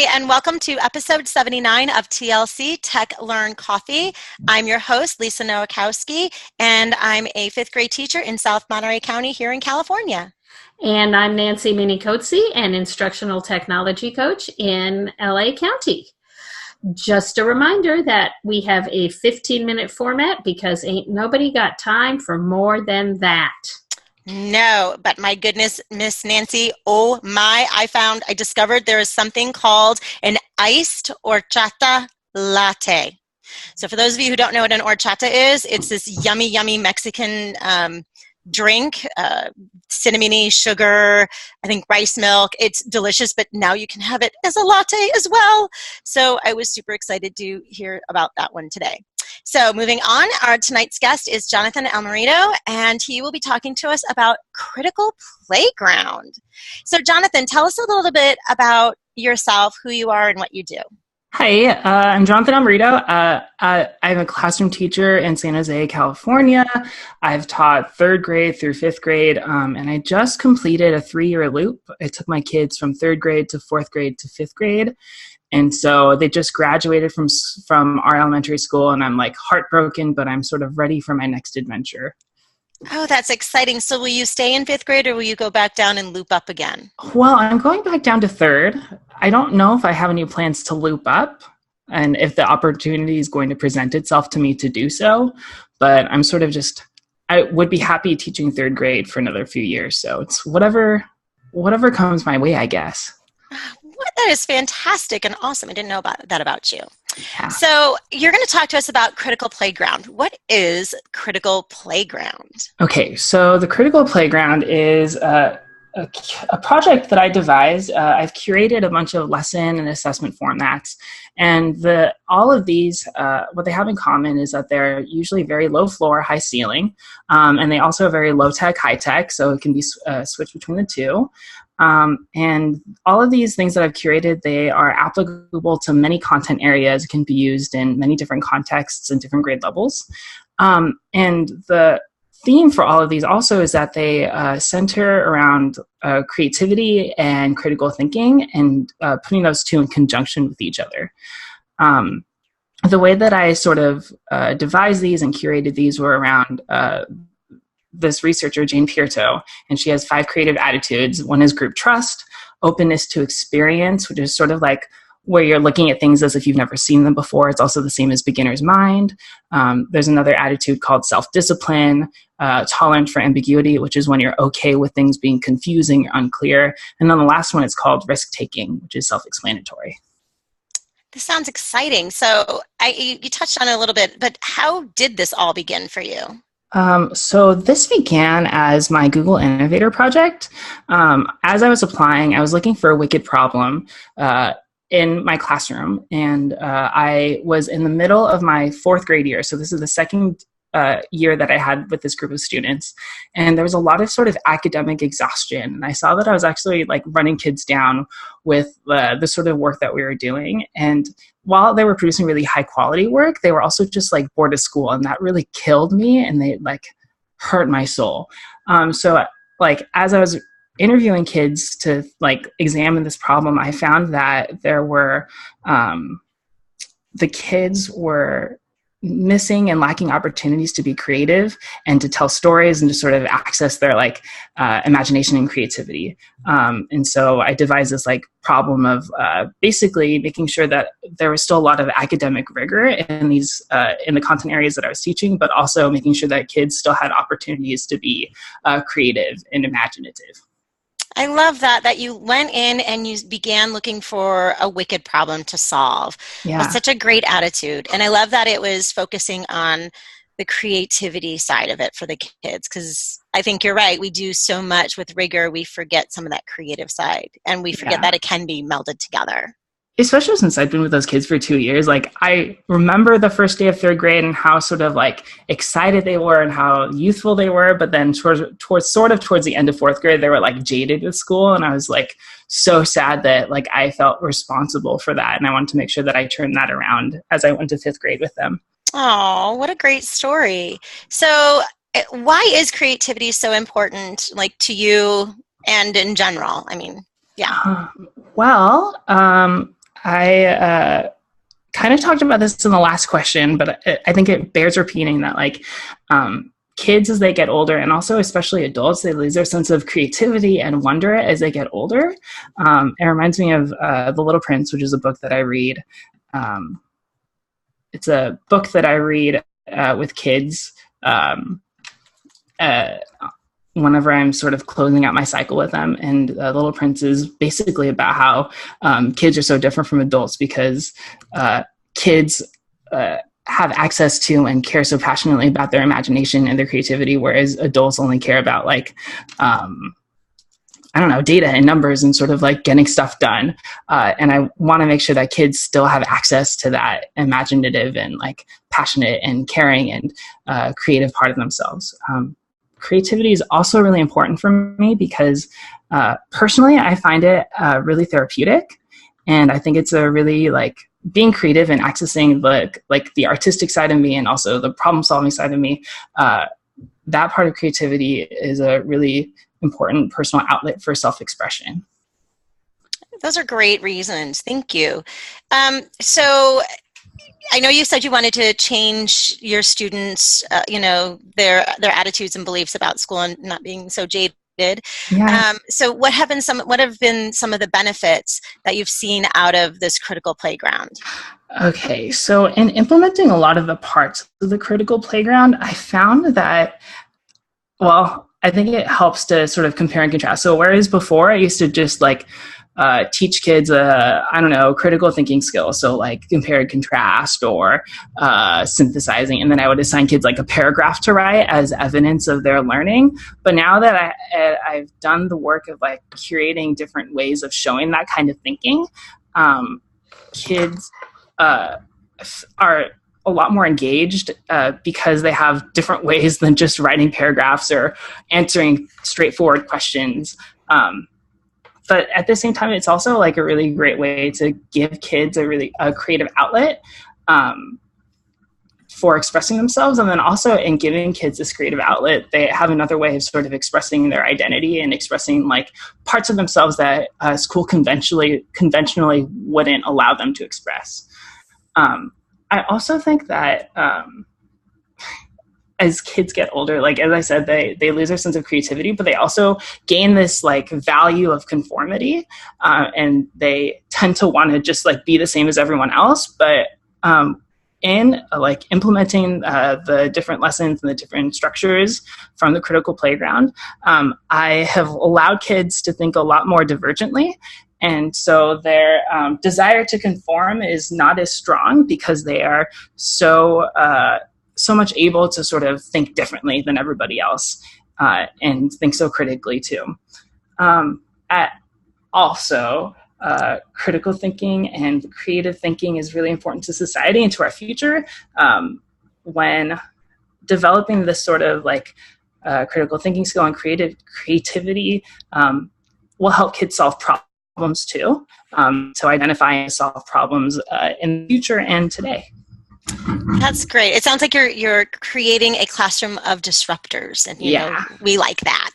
Hi, and welcome to episode 79 of TLC Tech Learn Coffee. I'm your host, Lisa Nowakowski, and I'm a fifth grade teacher in South Monterey County here in California. And I'm Nancy Minicozzi, an instructional technology coach in LA County. Just a reminder that we have a 15-minute format because ain't nobody got time for more than that. No, but my goodness, Miss Nancy, oh my, I discovered there is something called an iced horchata latte. So for those of you who don't know what an horchata is, it's this yummy, yummy Mexican drink, cinnamony, sugar, I think rice milk. It's delicious, but now you can have it as a latte as well. So I was super excited to hear about that one today. So moving on, our tonight's guest is Jonathan Almerido, and he will be talking to us about critical playground. So Jonathan, tell us a little bit about yourself, who you are, and what you do. Hi, I'm Jonathan Almerido. I'm a classroom teacher in San Jose, California. I've taught third grade through fifth grade, and I just completed a 3-year loop. I took my kids from third grade to fourth grade to fifth grade. And so they just graduated from our elementary school, and I'm like heartbroken, but I'm sort of ready for my next adventure. Oh, that's exciting. So will you stay in fifth grade or will you go back down and loop up again? Well, I'm going back down to third. I don't know if I have any plans to loop up and if the opportunity is going to present itself to me to do so, but I'm sort of I would be happy teaching third grade for another few years. So it's whatever comes my way, I guess. That is fantastic and awesome. I didn't know about you. Yeah. So you're going to talk to us about critical playground. What is critical playground? Okay, so the critical playground is a project that I devised. I've curated a bunch of lesson and assessment formats, and all of these, what they have in common is that they're usually very low floor, high ceiling, and they also are very low tech, high tech, so it can be switched between the two. And all of these things that I've curated, they are applicable to many content areas, can be used in many different contexts and different grade levels. And the theme for all of these also is that they center around creativity and critical thinking and putting those two in conjunction with each other. The way that I sort of devised these and curated these were around this researcher, Jane Pierto, and she has 5 creative attitudes. One is group trust, openness to experience, which is sort of like where you're looking at things as if you've never seen them before. It's also the same as beginner's mind. There's another attitude called self-discipline, tolerance for ambiguity, which is when you're okay with things being confusing or unclear. And then the last one is called risk-taking, which is self-explanatory. This sounds exciting. So you touched on it a little bit, but how did this all begin for you? So this began as my Google Innovator project. As I was applying, I was looking for a wicked problem in my classroom, and I was in the middle of my fourth grade year. So this is the second year that I had with this group of students, and there was a lot of sort of academic exhaustion. And I saw that I was actually like running kids down with the sort of work that we were doing. And while they were producing really high quality work, they were also just like bored of school, and that really killed me, and they like hurt my soul. So like as I was interviewing kids to like examine this problem, I found that there were the kids were missing and lacking opportunities to be creative and to tell stories and to sort of access their like imagination and creativity. And so I devised this like problem of basically making sure that there was still a lot of academic rigor in these in the content areas that I was teaching, but also making sure that kids still had opportunities to be creative and imaginative. I love that you went in and you began looking for a wicked problem to solve. Yeah. That's such a great attitude. And I love that it was focusing on the creativity side of it for the kids, because I think you're right. We do so much with rigor, we forget some of that creative side, and we forget that it can be melded together. Especially since I've been with those kids for 2 years, like I remember the first day of third grade and how sort of like excited they were and how youthful they were. But then towards the end of fourth grade, they were like jaded with school. And I was like so sad that like I felt responsible for that. And I wanted to make sure that I turned that around as I went to fifth grade with them. Oh, what a great story. So why is creativity so important, like to you and in general? I mean, yeah. I kind of talked about this in the last question, but I think it bears repeating that like kids as they get older, and also especially adults, they lose their sense of creativity and wonder as they get older. It reminds me of The Little Prince, which is a book that I read. It's a book that I read with kids whenever I'm sort of closing out my cycle with them. And Little Prince is basically about how kids are so different from adults because kids have access to and care so passionately about their imagination and their creativity, whereas adults only care about like, I don't know, data and numbers and sort of like getting stuff done. And I want to make sure that kids still have access to that imaginative and like passionate and caring and creative part of themselves. Creativity is also really important for me because personally, I find it really therapeutic. And I think it's a really like being creative and accessing the artistic side of me and also the problem solving side of me. That part of creativity is a really important personal outlet for self-expression. Those are great reasons. Thank you. So I know you said you wanted to change your students, their attitudes and beliefs about school and not being so jaded. Yeah. So what have been some of the benefits that you've seen out of this critical playground? Okay, so in implementing a lot of the parts of the critical playground, I found that, I think it helps to sort of compare and contrast. So whereas before I used to just like teach kids, critical thinking skills. So like compare and contrast or synthesizing. And then I would assign kids like a paragraph to write as evidence of their learning. But now that I've done the work of like curating different ways of showing that kind of thinking, kids are a lot more engaged because they have different ways than just writing paragraphs or answering straightforward questions. But at the same time, it's also like a really great way to give kids a creative outlet for expressing themselves. And then also in giving kids this creative outlet, they have another way of sort of expressing their identity and expressing like parts of themselves that school conventionally wouldn't allow them to express. I also think that as kids get older, like as I said, they lose their sense of creativity, but they also gain this like value of conformity, and they tend to want to just like be the same as everyone else. But in like implementing the different lessons and the different structures from the critical playground, I have allowed kids to think a lot more divergently. And so their desire to conform is not as strong because they are so much able to sort of think differently than everybody else and think so critically too. Critical thinking and creative thinking is really important to society and to our future. When developing this sort of like critical thinking skill and creativity will help kids solve problems too. So identify and solve problems in the future and today. That's great. It sounds like you're creating a classroom of disruptors, and we like that.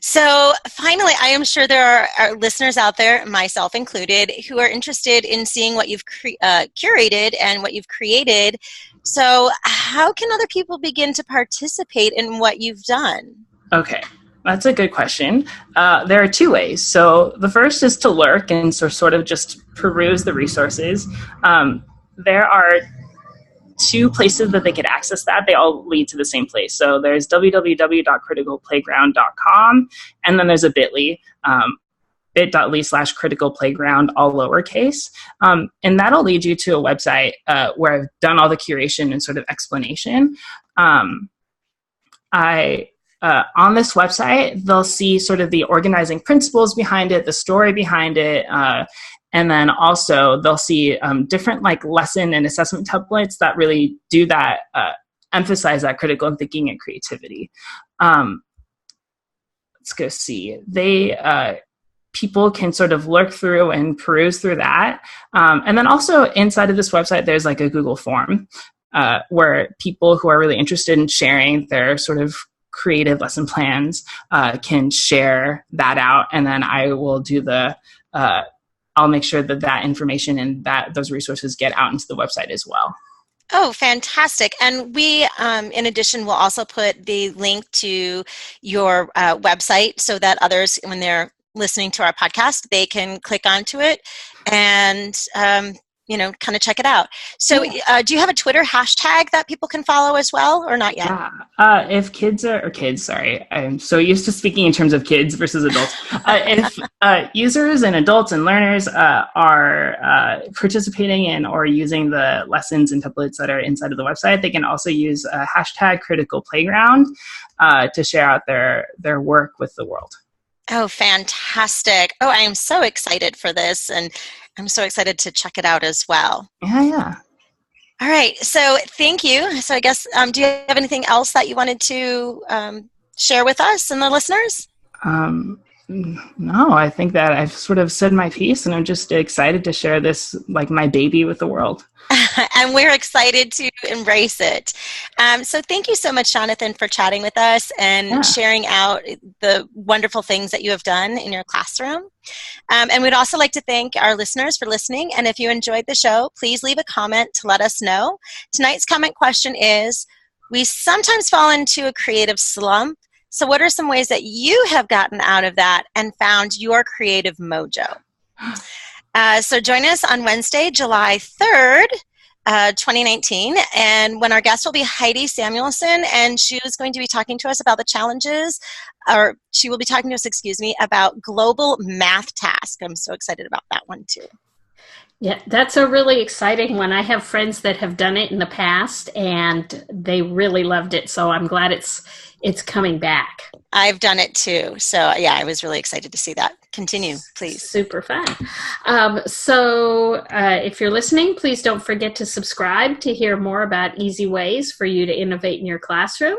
So finally, I am sure there are listeners out there, myself included, who are interested in seeing what you've curated and what you've created. So how can other people begin to participate in what you've done? Okay. That's a good question. There are two ways. So the first is to lurk and sort of just peruse the resources. There are two places that they could access that. They all lead to the same place. So there's www.criticalplayground.com, and then there's a bit.ly, bit.ly/criticalplayground, all lowercase. And that'll lead you to a website where I've done all the curation and sort of explanation. On this website, they'll see sort of the organizing principles behind it, the story behind it, and then also they'll see different like lesson and assessment templates that really do that, emphasize that critical thinking and creativity. Let's go see. People can sort of lurk through and peruse through that. And then also inside of this website, there's like a Google form where people who are really interested in sharing their sort of creative lesson plans can share that out, and then I will do the I'll make sure that that information and that those resources get out into the website as well. Oh, fantastic. And we, in addition, will also put the link to your website so that others, when they're listening to our podcast, they can click onto it and, kind of check it out. So do you have a Twitter hashtag that people can follow as well, or not yet? Yeah. If kids, sorry, I'm so used to speaking in terms of kids versus adults. If users and adults and learners are participating in or using the lessons and templates that are inside of the website, they can also use hashtag Critical Playground to share out their work with the world. Oh, fantastic. Oh, I am so excited for this, and I'm so excited to check it out as well. Yeah. All right. So thank you. So I guess, do you have anything else that you wanted to share with us and the listeners? No, I think that I've sort of said my piece, and I'm just excited to share this, like my baby, with the world. And we're excited to embrace it. So thank you so much, Jonathan, for chatting with us and sharing out the wonderful things that you have done in your classroom. And we'd also like to thank our listeners for listening. And if you enjoyed the show, please leave a comment to let us know. Tonight's comment question is, we sometimes fall into a creative slump. So what are some ways that you have gotten out of that and found your creative mojo? So join us on Wednesday, July 3rd, 2019, and when our guest will be Heidi Samuelson, and she is going to be talking to us about the challenges, or she will be talking to us, about global math tasks. I'm so excited about that one too. Yeah, that's a really exciting one. I have friends that have done it in the past, and they really loved it, so I'm glad it's coming back. I've done it too. So yeah, I was really excited to see that. Continue, please. Super fun. So if you're listening, please don't forget to subscribe to hear more about easy ways for you to innovate in your classroom.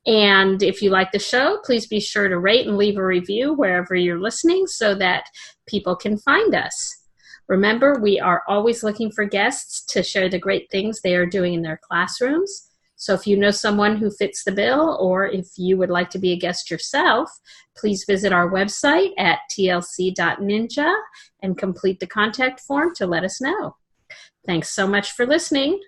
And if you like the show, please be sure to rate and leave a review wherever you're listening so that people can find us. Remember, we are always looking for guests to share the great things they are doing in their classrooms. So if you know someone who fits the bill, or if you would like to be a guest yourself, please visit our website at tlc.ninja and complete the contact form to let us know. Thanks so much for listening.